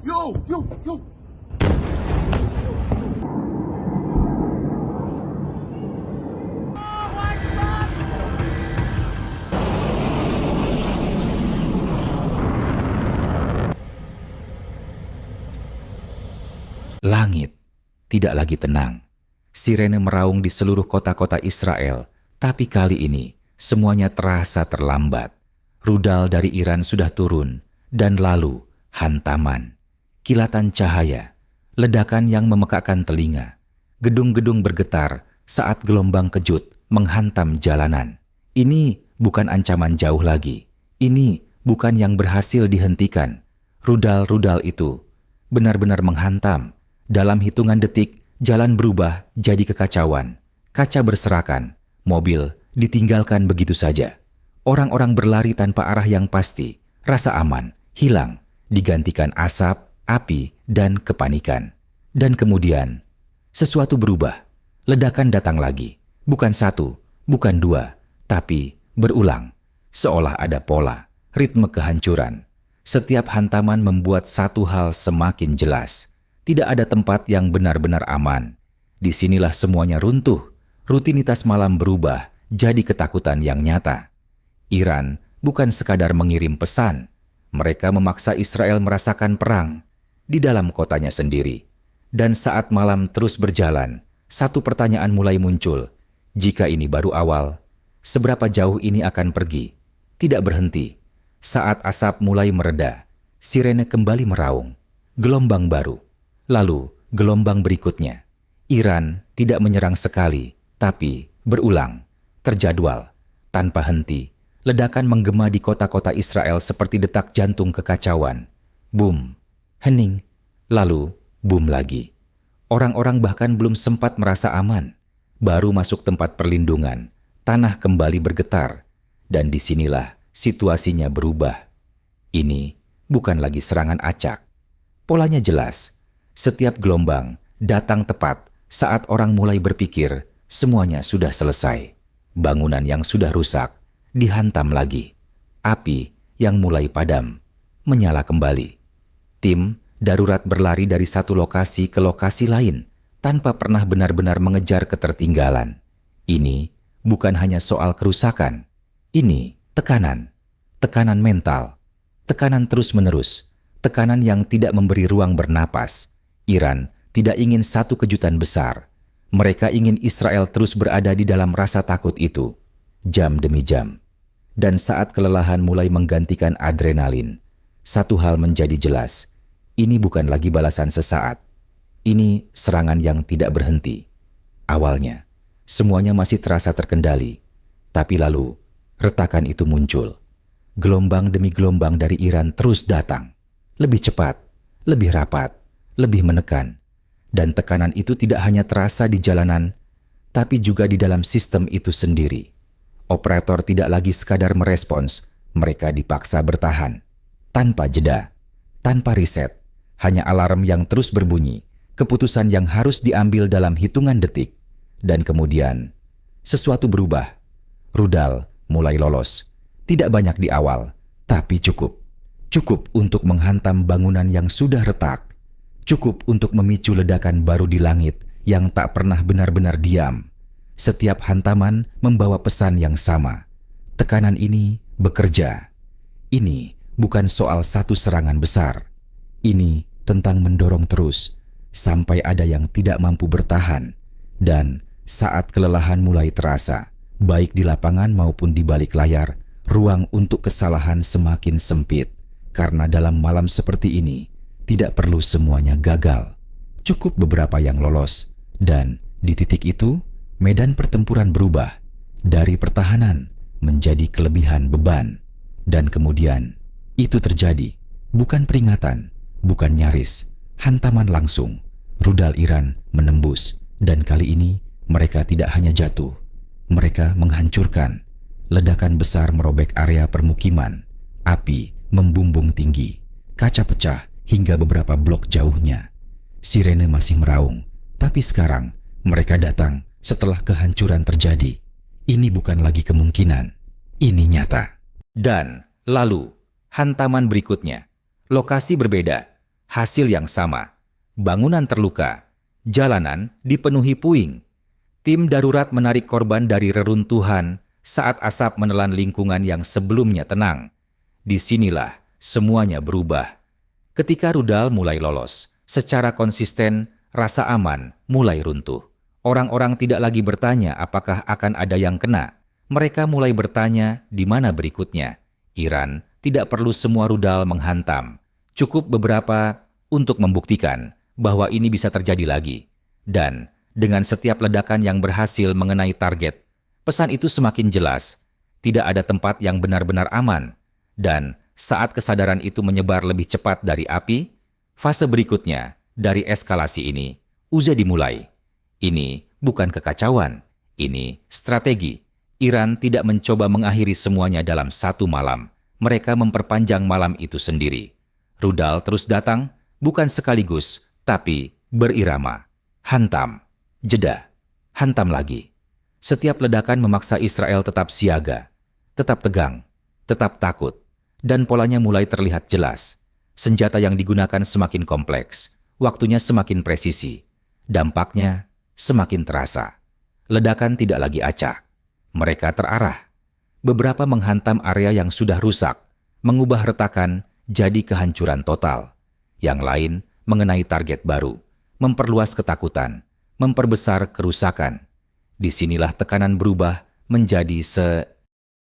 Yo, yo, yo. Langit tidak lagi tenang. Sirene meraung di seluruh kota-kota Israel, tapi kali ini semuanya terasa terlambat. Rudal dari Iran sudah turun, dan lalu hantaman, kilatan cahaya, ledakan yang memekakkan telinga. Gedung-gedung bergetar saat gelombang kejut menghantam jalanan. Ini bukan ancaman jauh lagi. Ini bukan yang berhasil dihentikan. Rudal-rudal itu benar-benar menghantam. Dalam hitungan detik, jalan berubah jadi kekacauan. Kaca berserakan, mobil ditinggalkan begitu saja. Orang-orang berlari tanpa arah yang pasti. Rasa aman hilang, digantikan asap, api, dan kepanikan. Dan kemudian, sesuatu berubah. Ledakan datang lagi. Bukan satu, bukan dua, tapi berulang. Seolah ada pola, ritme kehancuran. Setiap hantaman membuat satu hal semakin jelas. Tidak ada tempat yang benar-benar aman. Disinilah semuanya runtuh. Rutinitas malam berubah jadi ketakutan yang nyata. Iran bukan sekadar mengirim pesan. Mereka memaksa Israel merasakan perang di dalam kotanya sendiri. Dan saat malam terus berjalan, satu pertanyaan mulai muncul. Jika ini baru awal, seberapa jauh ini akan pergi? Tidak berhenti. Saat asap mulai mereda, sirene kembali meraung. Gelombang baru. Lalu, gelombang berikutnya. Iran tidak menyerang sekali, tapi berulang, terjadwal, tanpa henti. Ledakan menggema di kota-kota Israel seperti detak jantung kekacauan. Boom, hening, lalu boom lagi. Orang-orang bahkan belum sempat merasa aman. Baru masuk tempat perlindungan, tanah kembali bergetar. Dan disinilah situasinya berubah. Ini bukan lagi serangan acak. Polanya jelas. Setiap gelombang datang tepat saat orang mulai berpikir semuanya sudah selesai. Bangunan yang sudah rusak dihantam lagi. Api yang mulai padam menyala kembali. Tim darurat berlari dari satu lokasi ke lokasi lain tanpa pernah benar-benar mengejar ketertinggalan. Ini bukan hanya soal kerusakan. Ini tekanan. Tekanan mental. Tekanan terus-menerus. Tekanan yang tidak memberi ruang bernapas. Iran tidak ingin satu kejutan besar. Mereka ingin Israel terus berada di dalam rasa takut itu, jam demi jam. Dan saat kelelahan mulai menggantikan adrenalin, satu hal menjadi jelas. Ini bukan lagi balasan sesaat. Ini serangan yang tidak berhenti. Awalnya, semuanya masih terasa terkendali. Tapi lalu, retakan itu muncul. Gelombang demi gelombang dari Iran terus datang. Lebih cepat, lebih rapat, lebih menekan. Dan tekanan itu tidak hanya terasa di jalanan, tapi juga di dalam sistem itu sendiri. Operator tidak lagi sekadar merespons, mereka dipaksa bertahan. Tanpa jeda, tanpa riset, hanya alarm yang terus berbunyi, keputusan yang harus diambil dalam hitungan detik. Dan kemudian, sesuatu berubah. Rudal mulai lolos. Tidak banyak di awal, tapi cukup. Cukup untuk menghantam bangunan yang sudah retak. Cukup untuk memicu ledakan baru di langit yang tak pernah benar-benar diam. Setiap hantaman membawa pesan yang sama. Tekanan ini bekerja. Ini bukan soal satu serangan besar. Ini tentang mendorong terus sampai ada yang tidak mampu bertahan. Dan saat kelelahan mulai terasa, baik di lapangan maupun di balik layar, ruang untuk kesalahan semakin sempit. Karena dalam malam seperti ini, tidak perlu semuanya gagal. Cukup beberapa yang lolos. Dan di titik itu, medan pertempuran berubah. Dari pertahanan menjadi kelebihan beban. Dan kemudian, itu terjadi. Bukan peringatan, bukan nyaris. Hantaman langsung. Rudal Iran menembus. Dan kali ini, mereka tidak hanya jatuh. Mereka menghancurkan. Ledakan besar merobek area permukiman. Api membumbung tinggi. Kaca pecah hingga beberapa blok jauhnya. Sirene masih meraung, tapi sekarang mereka datang setelah kehancuran terjadi. Ini bukan lagi kemungkinan, ini nyata. Dan lalu, hantaman berikutnya. Lokasi berbeda, Hasil yang sama. Bangunan terluka. Jalanan dipenuhi puing. Tim darurat menarik korban dari reruntuhan saat asap menelan lingkungan yang sebelumnya tenang. Disinilah semuanya berubah. Ketika rudal mulai lolos, secara konsisten rasa aman mulai runtuh. Orang-orang tidak lagi bertanya apakah akan ada yang kena. Mereka mulai bertanya di mana berikutnya. Iran tidak perlu semua rudal menghantam. Cukup beberapa untuk membuktikan bahwa ini bisa terjadi lagi. Dan dengan setiap ledakan yang berhasil mengenai target, pesan itu semakin jelas. Tidak ada tempat yang benar-benar aman. Dan saat kesadaran itu menyebar lebih cepat dari api, fase berikutnya dari eskalasi ini usai dimulai. Ini bukan kekacauan, ini strategi. Iran tidak mencoba mengakhiri semuanya dalam satu malam. Mereka memperpanjang malam itu sendiri. Rudal terus datang, bukan sekaligus, tapi berirama. Hantam. Jeda, hantam lagi. Setiap ledakan memaksa Israel tetap siaga, tetap tegang, tetap takut, dan polanya mulai terlihat jelas. Senjata yang digunakan semakin kompleks, waktunya semakin presisi, dampaknya semakin terasa. Ledakan tidak lagi acak, mereka terarah. Beberapa menghantam area yang sudah rusak, mengubah retakan jadi kehancuran total. Yang lain mengenai target baru, memperluas ketakutan, memperbesar kerusakan. Disinilah tekanan berubah menjadi